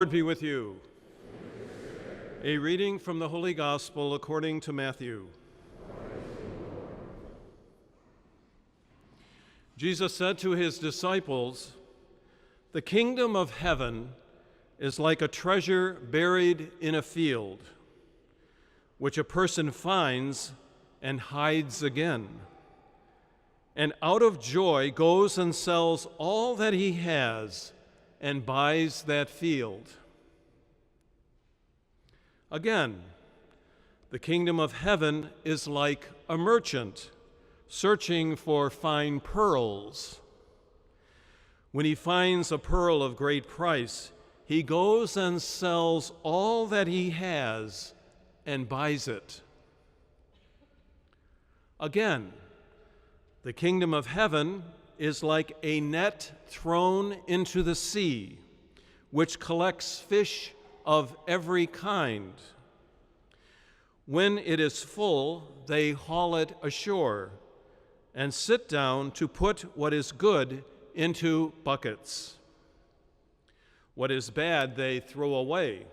Lord be with you. A reading from the Holy Gospel according to Matthew. Jesus said to his disciples, "The kingdom of heaven is like a treasure buried in a field, which a person finds and hides again, and out of joy goes and sells all that he has and buys that field. Again, the kingdom of heaven is like a merchant searching for fine pearls. When he finds a pearl of great price, he goes and sells all that he has and buys it. Again, the kingdom of heaven is like a net thrown into the sea, which collects fish of every kind. When it is full, they haul it ashore and sit down to put what is good into buckets. What is bad they throw away.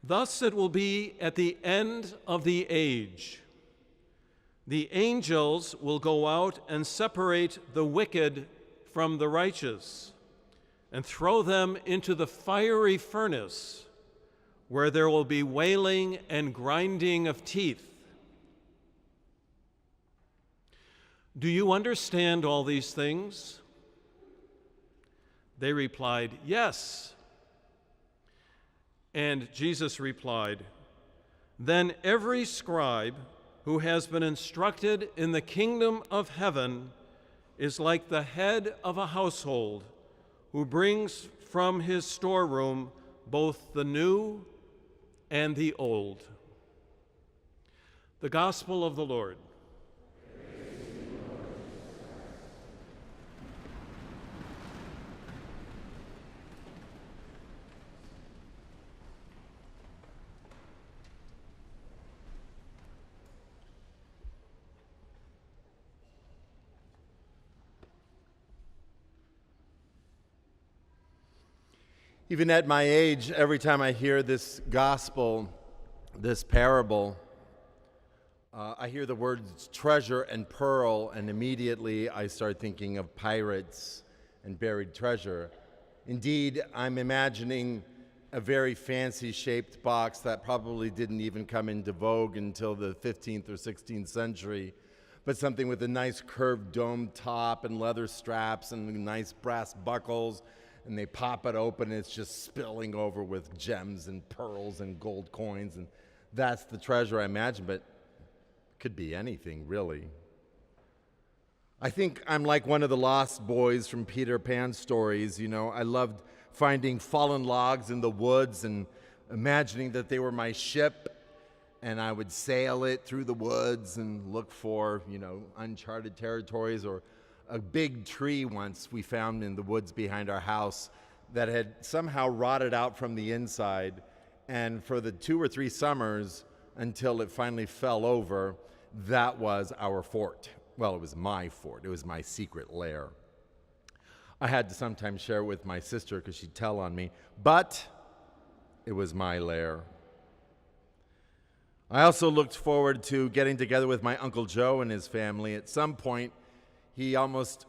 Thus it will be at the end of the age. The angels will go out and separate the wicked from the righteous and throw them into the fiery furnace, where there will be wailing and grinding of teeth. Do you understand all these things?" They replied, "Yes." And Jesus replied, "Then every scribe who has been instructed in the kingdom of heaven is like the head of a household who brings from his storeroom both the new and the old." The Gospel of the Lord. Even at my age, every time I hear this gospel, this parable, I hear the words treasure and pearl, and immediately I start thinking of pirates and buried treasure. Indeed, I'm imagining a very fancy-shaped box that probably didn't even come into vogue until the 15th or 16th century, but something with a nice curved dome top and leather straps and nice brass buckles, and they pop it open and it's just spilling over with gems and pearls and gold coins, and that's the treasure I imagine, but it could be anything, really. I think I'm like one of the lost boys from Peter Pan stories. I loved finding fallen logs in the woods and imagining that they were my ship, and I would sail it through the woods and look for, uncharted territories. Or a big tree once we found in the woods behind our house that had somehow rotted out from the inside, and for the 2 or 3 summers until it finally fell over, that was our fort. Well, it was my fort. It was my secret lair. I had to sometimes share it with my sister because she'd tell on me, but it was my lair. I also looked forward to getting together with my Uncle Joe and his family. At some point, he almost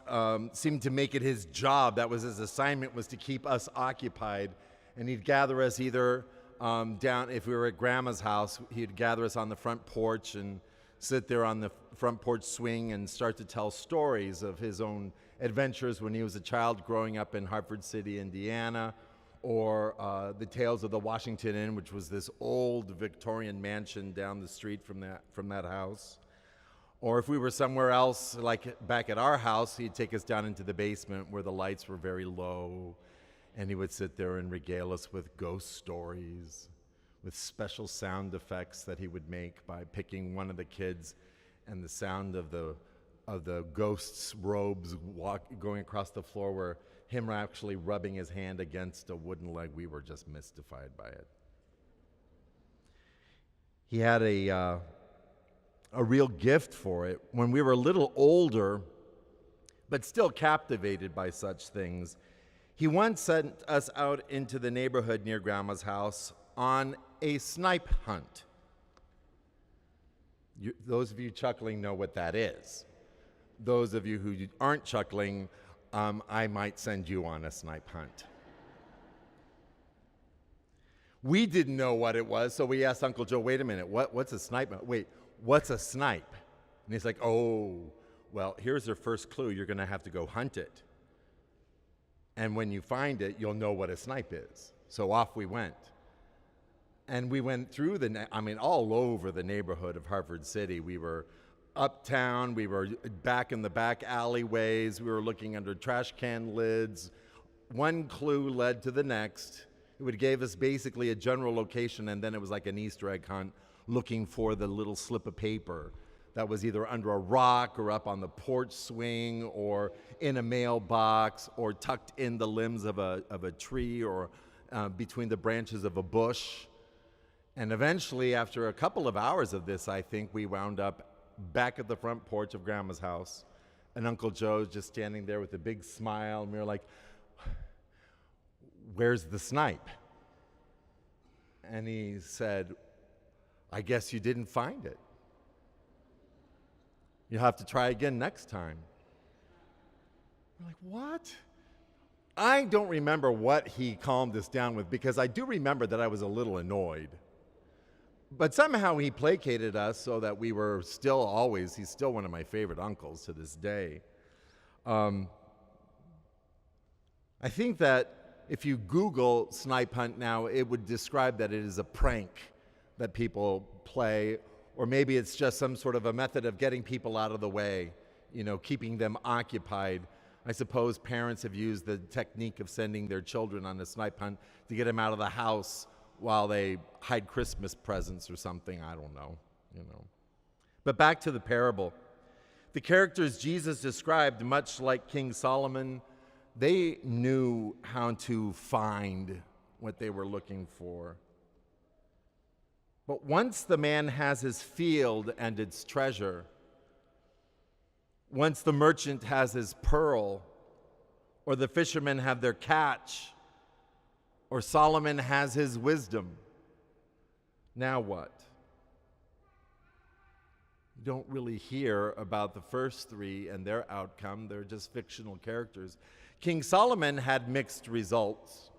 seemed to make it his job. That was his assignment, was to keep us occupied. And he'd gather us either down, if we were at Grandma's house, he'd gather us on the front porch and sit there on the front porch swing and start to tell stories of his own adventures when he was a child growing up in Hartford City, Indiana, or the tales of the Washington Inn, which was this old Victorian mansion down the street from that house. Or if we were somewhere else, like back at our house, he'd take us down into the basement where the lights were very low, and he would sit there and regale us with ghost stories, with special sound effects that he would make by picking one of the kids, and the sound of the ghost's robes going across the floor, where him actually rubbing his hand against a wooden leg. We were just mystified by it. He had a real gift for it. When we were a little older, but still captivated by such things, He once sent us out into the neighborhood near Grandma's house on a snipe hunt. Those of you chuckling know what that is. Those of you who aren't chuckling, I might send you on a snipe hunt. We didn't know what it was, so we asked Uncle Joe, wait a minute, what's a snipe hunt? Wait, what's a snipe? And he's like, oh, well, here's your first clue. You're going to have to go hunt it. And when you find it, you'll know what a snipe is. So off we went. And we went through all over the neighborhood of Hartford City. We were uptown, we were back in the back alleyways, we were looking under trash can lids. One clue led to the next. It gave us basically a general location, and then it was like an Easter egg hunt looking for the little slip of paper that was either under a rock or up on the porch swing or in a mailbox or tucked in the limbs of a tree or between the branches of a bush. And eventually, after a couple of hours of this, I think, we wound up back at the front porch of Grandma's house, and Uncle Joe's just standing there with a big smile, and we were like, where's the snipe? And he said, I guess you didn't find it. You'll have to try again next time. We're like, what? I don't remember what he calmed us down with, because I do remember that I was a little annoyed. But somehow he placated us so that we were he's still one of my favorite uncles to this day. I think that if you Google snipe hunt now, it would describe that it is a prank that people play, or maybe it's just some sort of a method of getting people out of the way, keeping them occupied. I suppose parents have used the technique of sending their children on a snipe hunt to get them out of the house while they hide Christmas presents or something. I don't know, But back to the parable. The characters Jesus described, much like King Solomon, they knew how to find what they were looking for. But once the man has his field and its treasure, once the merchant has his pearl, or the fishermen have their catch, or Solomon has his wisdom, now what? You don't really hear about the first three and their outcome. They're just fictional characters. King Solomon had mixed results.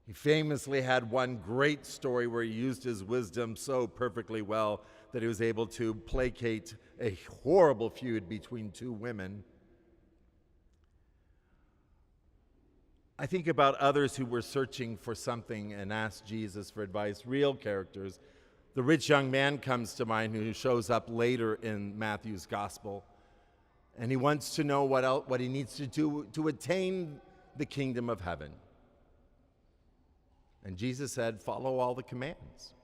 He famously had one great story where he used his wisdom so perfectly well that he was able to placate a horrible feud between two women. I think about others who were searching for something and asked Jesus for advice, real characters. The rich young man comes to mind, who shows up later in Matthew's gospel, and he wants to know what he needs to do to attain the kingdom of heaven. And Jesus said, follow all the commands.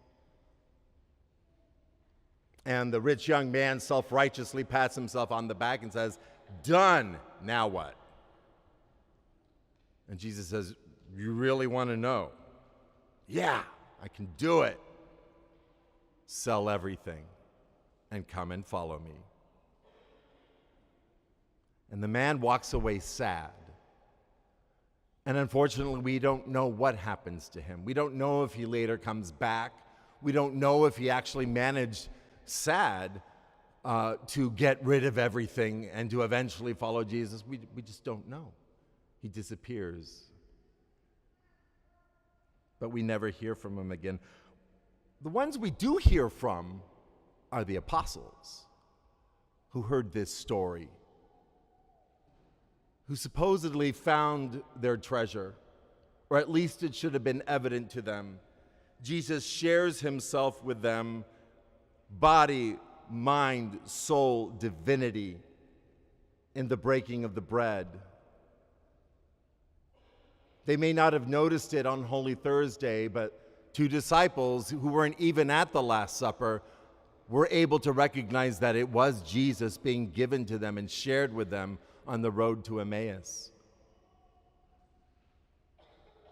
And the rich young man self-righteously pats himself on the back and says, done, now what? And Jesus says, you really want to know? Yeah, I can do it. Sell everything and come and follow me. And the man walks away sad. And unfortunately, we don't know what happens to him. We don't know if he later comes back. We don't know if he actually managed, sad, to get rid of everything and to eventually follow Jesus. We just don't know. He disappears. But we never hear from him again. The ones we do hear from are the apostles who heard this story, who supposedly found their treasure, or at least it should have been evident to them. Jesus shares himself with them, body, mind, soul, divinity, in the breaking of the bread. They may not have noticed it on Holy Thursday, but two disciples who weren't even at the Last Supper were able to recognize that it was Jesus being given to them and shared with them on the road to Emmaus.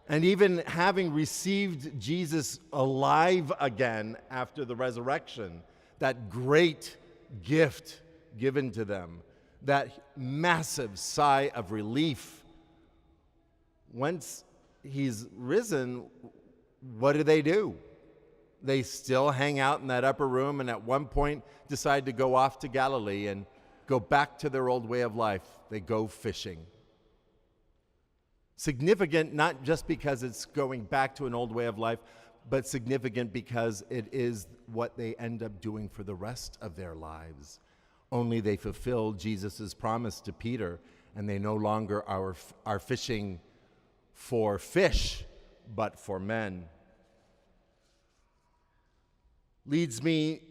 And even having received Jesus alive again after the resurrection, that great gift given to them, that massive sigh of relief once he's risen, what do? They still hang out in that upper room, and at one point decide to go off to Galilee and go back to their old way of life. They go fishing. Significant not just because it's going back to an old way of life, but significant because it is what they end up doing for the rest of their lives. Only they fulfill Jesus' promise to Peter, and they no longer are fishing for fish, but for men. Leads me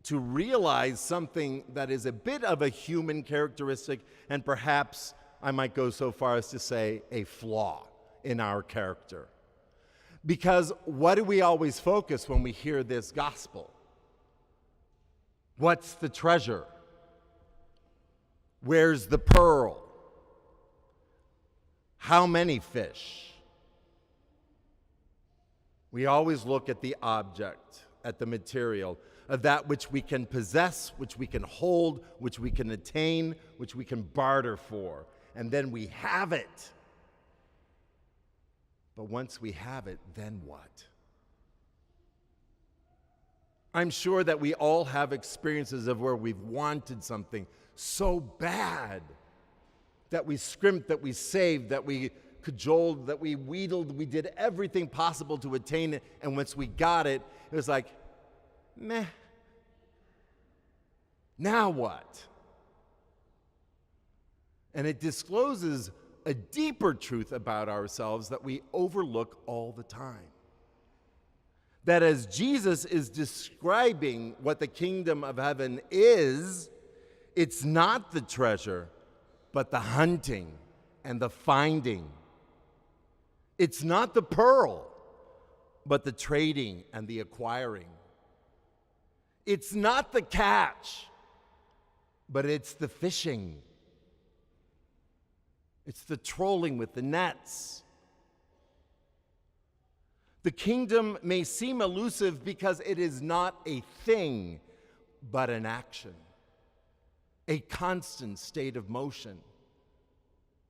to realize something that is a bit of a human characteristic, and perhaps I might go so far as to say a flaw in our character. Because what do we always focus when we hear this gospel? What's the treasure? Where's the pearl? How many fish? We always look at the object, at the material, of that which we can possess, which we can hold, which we can attain, which we can barter for. And then we have it. But once we have it, then what? I'm sure that we all have experiences of where we've wanted something so bad that we scrimped, that we saved, that we cajoled, that we wheedled, we did everything possible to attain it, and once we got it, it was like, meh. Now what? And it discloses a deeper truth about ourselves that we overlook all the time. That as Jesus is describing what the kingdom of heaven is, it's not the treasure, but the hunting and the finding. It's not the pearl, but the trading and the acquiring. It's not the catch, but it's the fishing. It's the trolling with the nets. The kingdom may seem elusive because it is not a thing, but an action, a constant state of motion.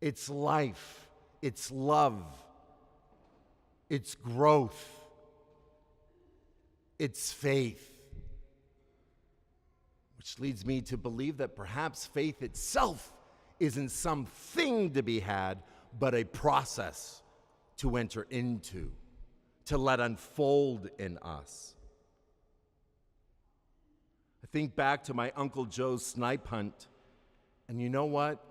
It's life, it's love, it's growth, it's faith. Which leads me to believe that perhaps faith itself isn't something to be had, but a process to enter into, to let unfold in us. I think back to my Uncle Joe's snipe hunt, and you know what?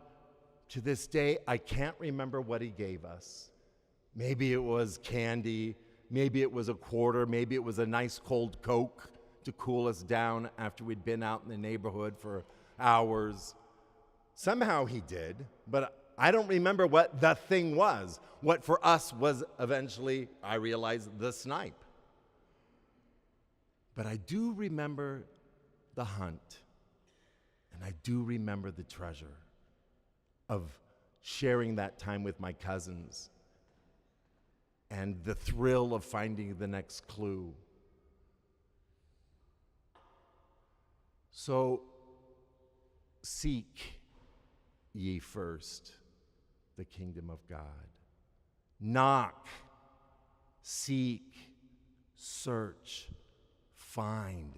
To this day, I can't remember what he gave us. Maybe it was candy, maybe it was a quarter, maybe it was a nice cold Coke to cool us down after we'd been out in the neighborhood for hours. Somehow he did, but I don't remember what the thing was. What for us was eventually, I realized, the snipe. But I do remember the hunt, and I do remember the treasure of sharing that time with my cousins and the thrill of finding the next clue. So, seek ye first the kingdom of God. Knock, seek, search, find.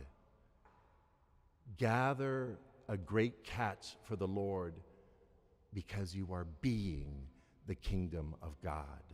Gather a great catch for the Lord because you are being the kingdom of God.